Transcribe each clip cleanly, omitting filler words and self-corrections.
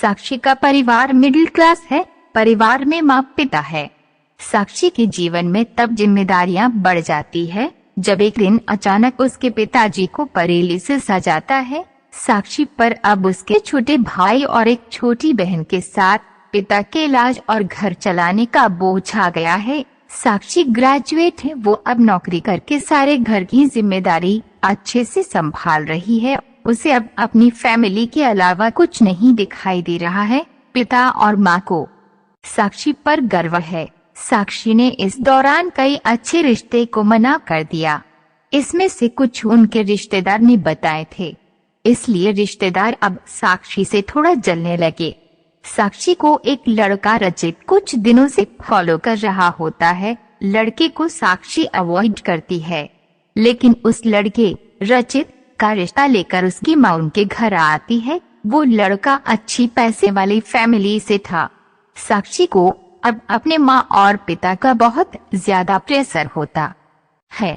साक्षी का परिवार middle class है। परिवार में माँ पिता है। साक्षी के जीवन में तब जिम्मेदारियां बढ़ जाती है जब एक दिन अचानक उसके पिताजी को पैरालिसिस आ जाता है। साक्षी पर अब उसके छोटे भाई और एक छोटी बहन के साथ पिता के इलाज और घर चलाने का बोझ आ गया है। साक्षी ग्रेजुएट है। वो अब नौकरी करके सारे घर की जिम्मेदारी अच्छे से संभाल रही है। उसे अब अपनी फैमिली के अलावा कुछ नहीं दिखाई दे रहा है। पिता और माँ को साक्षी पर गर्व है। साक्षी ने इस दौरान कई अच्छे रिश्ते को मना कर दिया। इसमें से कुछ उनके रिश्तेदार ने बताए थे, इसलिए रिश्तेदार अब साक्षी से थोड़ा जलने लगे। साक्षी को एक लड़का रचित कुछ दिनों से फॉलो कर रहा होता है। लड़के को साक्षी अवॉइड करती है, लेकिन उस लड़के रचित का रिश्ता लेकर उसकी माँ उनके घर आती है। वो लड़का अच्छी पैसे वाली फैमिली से था। साक्षी को अब अपने माँ और पिता का बहुत ज्यादा प्रेशर होता है।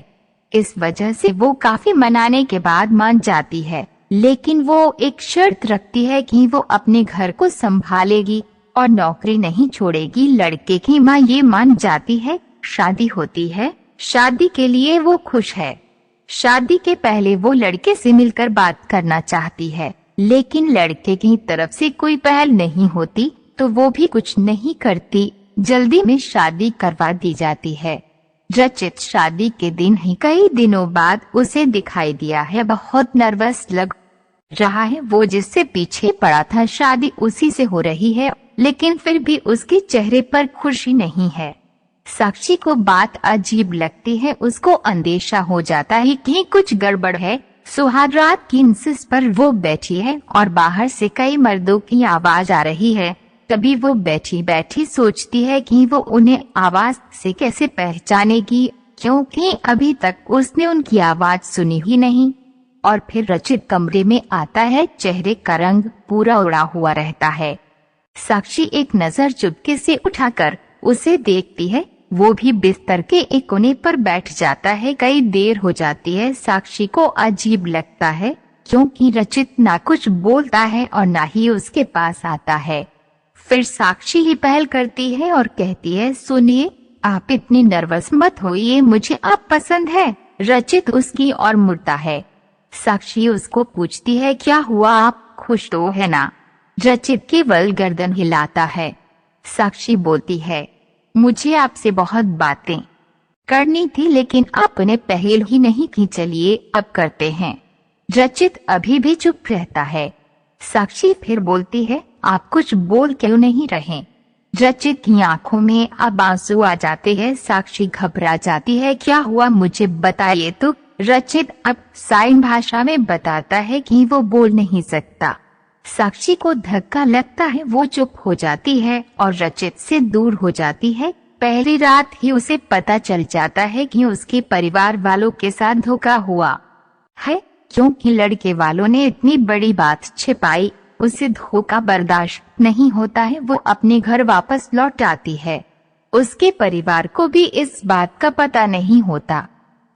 इस वजह से वो काफी मनाने के बाद मान जाती है, लेकिन वो एक शर्त रखती है कि वो अपने घर को संभालेगी और नौकरी नहीं छोड़ेगी। लड़के की माँ ये मान जाती है। शादी होती है। शादी के लिए वो खुश है। शादी के पहले वो लड़के से मिलकर बात करना चाहती है, लेकिन लड़के की तरफ से कोई पहल नहीं होती, तो वो भी कुछ नहीं करती। जल्दी में शादी करवा दी जाती है। रचित शादी के दिन ही कई दिनों बाद उसे दिखाई दिया है। बहुत नर्वस लग रहा है। वो जिससे पीछे पड़ा था शादी उसी से हो रही है, लेकिन फिर भी उसके चेहरे पर खुशी नहीं है। साक्षी को बात अजीब लगती है। उसको अंदेशा हो जाता है कि कुछ गड़बड़ है। सुहाग रात की इंसिस पर वो बैठी है और बाहर से कई मर्दों की आवाज आ रही है। तभी वो बैठी बैठी सोचती है कि वो उन्हें आवाज से कैसे पहचानेगी, क्योंकि अभी तक उसने उनकी आवाज सुनी ही नहीं। और फिर रचित कमरे में आता है। चेहरे का रंग पूरा उड़ा हुआ रहता है। साक्षी एक नजर चुपके से उठाकर उसे देखती है। वो भी बिस्तर के एक कोने पर बैठ जाता है। कई देर हो जाती है। साक्षी को अजीब लगता है, क्योंकि रचित ना कुछ बोलता है और ना ही उसके पास आता है। फिर साक्षी ही पहल करती है और कहती है, सुनिए, आप इतनी नर्वस मत होइए, मुझे आप पसंद है। रचित उसकी ओर मुड़ता है। साक्षी उसको पूछती है, क्या हुआ, आप खुश तो है ना? रचित केवल गर्दन हिलाता है। साक्षी बोलती है, मुझे आपसे बहुत बातें करनी थी, लेकिन आपने पहल ही नहीं की, चलिए अब करते हैं। रचित अभी भी चुप रहता है। साक्षी फिर बोलती है, आप कुछ बोल क्यों नहीं रहे? रचित की आंखों में अब आंसू आ जाते हैं। साक्षी घबरा जाती है, क्या हुआ, मुझे बताइए तो। रचित अब साइन भाषा में बताता है कि वो बोल नहीं सकता। साक्षी को धक्का लगता है। वो चुप हो जाती है और रचित से दूर हो जाती है। पहली रात ही उसे पता चल जाता है कि उसके परिवार वालों के साथ धोखा हुआ है, क्योंकि लड़के वालों ने इतनी बड़ी बात छिपाई। उसे धोखा बर्दाश्त नहीं होता है। वो अपने घर वापस लौट आती है। उसके परिवार को भी इस बात का पता नहीं होता।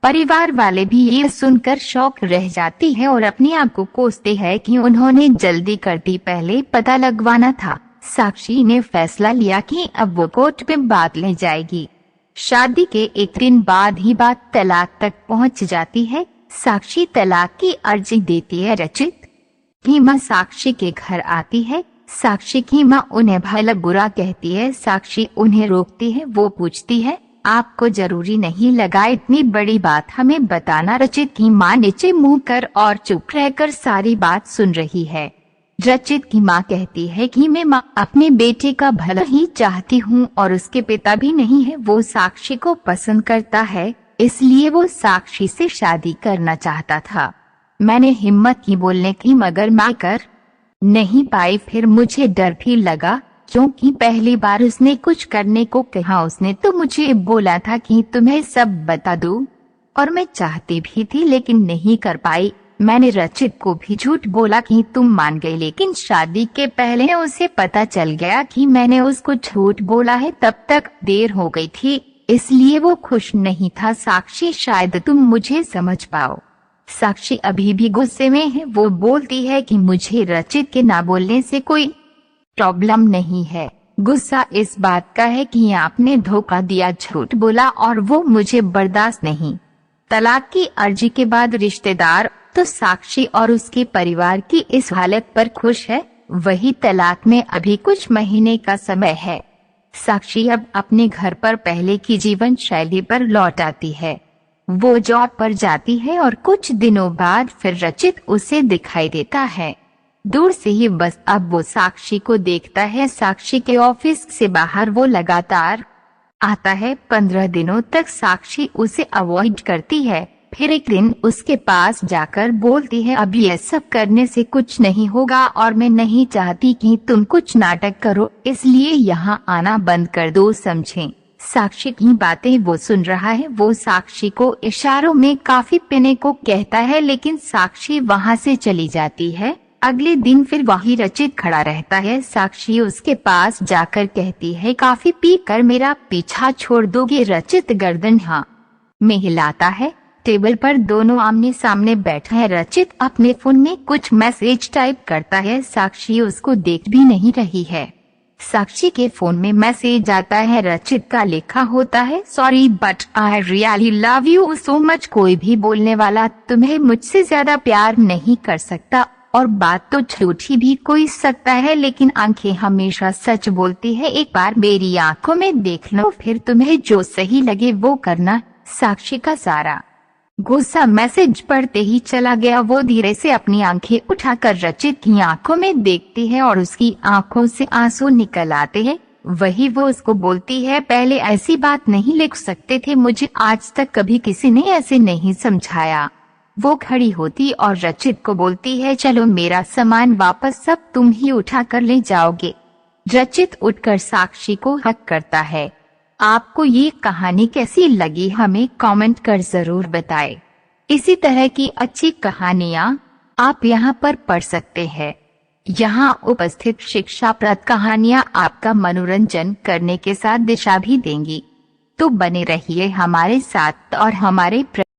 परिवार वाले भी ये सुनकर शॉक रह जाती है और अपने आप को कोसते हैं कि उन्होंने जल्दी कर दी, पहले पता लगवाना था। साक्षी ने फैसला लिया कि अब वो कोर्ट में बात ले जाएगी। शादी के एक दिन बाद ही बात तलाक तक पहुंच जाती है। साक्षी तलाक की अर्जी देती है। रचित की माँ साक्षी के घर आती है। साक्षी की माँ उन्हें भला बुरा कहती है। साक्षी उन्हें रोकती है। वो पूछती है, आपको जरूरी नहीं लगा इतनी बड़ी बात हमें बताना? रचित की माँ नीचे मुंह कर और चुप रहकर सारी बात सुन रही है। रचित की माँ कहती है कि मैं माँ अपने बेटे का भला ही चाहती हूँ और उसके पिता भी नहीं है। वो साक्षी को पसंद करता है, इसलिए वो साक्षी से शादी करना चाहता था। मैंने हिम्मत की बोलने की, मगर मैं कर नहीं पाई। फिर मुझे डर भी लगा, क्योंकि पहली बार उसने कुछ करने को कहा। उसने तो मुझे बोला था कि तुम्हें सब बता दूं, और मैं चाहती भी थी, लेकिन नहीं कर पाई। मैंने रचित को भी झूठ बोला कि तुम मान गई, लेकिन शादी के पहले उसे पता चल गया कि मैंने उसको झूठ बोला है। तब तक देर हो गई थी, इसलिए वो खुश नहीं था। साक्षी, शायद तुम मुझे समझ पाओ। साक्षी अभी भी गुस्से में है। वो बोलती है कि मुझे रचित के ना बोलने से कोई प्रॉब्लम नहीं है, गुस्सा इस बात का है कि आपने धोखा दिया, झूठ बोला और वो मुझे बर्दाश्त नहीं। तलाक की अर्जी के बाद रिश्तेदार तो साक्षी और उसके परिवार की इस हालत पर खुश है। वही तलाक में अभी कुछ महीने का समय है। साक्षी अब अपने घर पर पहले की जीवन शैली पर लौट आती है। वो जॉब पर जाती है और कुछ दिनों बाद फिर रचित उसे दिखाई देता है। दूर से ही बस अब वो साक्षी को देखता है। साक्षी के ऑफिस से बाहर वो लगातार आता है। 15 दिनों तक साक्षी उसे अवॉइड करती है। फिर एक दिन उसके पास जाकर बोलती है, अब ये सब करने से कुछ नहीं होगा और मैं नहीं चाहती कि तुम कुछ नाटक करो, इसलिए यहाँ आना बंद कर दो, समझे। साक्षी की बातें वो सुन रहा है। वो साक्षी को इशारों में कॉफी पीने को कहता है, लेकिन साक्षी वहाँ से चली जाती है। अगले दिन फिर वही रचित खड़ा रहता है। साक्षी उसके पास जाकर कहती है, कॉफी पीकर मेरा पीछा छोड़ दोगे? रचित गर्दन हाँ में हिलाता है। टेबल पर दोनों आमने सामने बैठे हैं। रचित अपने फोन में कुछ मैसेज टाइप करता है। साक्षी उसको देख भी नहीं रही है। साक्षी के फोन में मैसेज आता है। रचित का लिखा होता है, sorry but I really love you so much. कोई भी बोलने वाला तुम्हें मुझसे ज्यादा प्यार नहीं कर सकता, और बात तो झूठी भी कोई सकता है, लेकिन आंखें हमेशा सच बोलती है। एक बार मेरी आंखों में देख लो, फिर तुम्हें जो सही लगे वो करना। साक्षी का सारा गुस्सा मैसेज पढ़ते ही चला गया। वो धीरे से अपनी आंखें उठाकर रचित की आंखों में देखती है और उसकी आंखों से आंसू निकल आते हैं। वही वो उसको बोलती है, पहले ऐसी बात नहीं लिख सकते थे, मुझे आज तक कभी किसी ने ऐसे नहीं समझाया। वो खड़ी होती और रचित को बोलती है, चलो मेरा सामान वापस सब तुम ही उठा कर ले जाओगे। रचित उठकर साक्षी को हक करता है। आपको ये कहानी कैसी लगी हमें कमेंट कर जरूर बताएं। इसी तरह की अच्छी कहानियाँ आप यहाँ पर पढ़ सकते हैं। यहाँ उपस्थित शिक्षाप्रद कहानियाँ आपका मनोरंजन करने के साथ दिशा भी देंगी। तो बने रहिए हमारे साथ और हमारे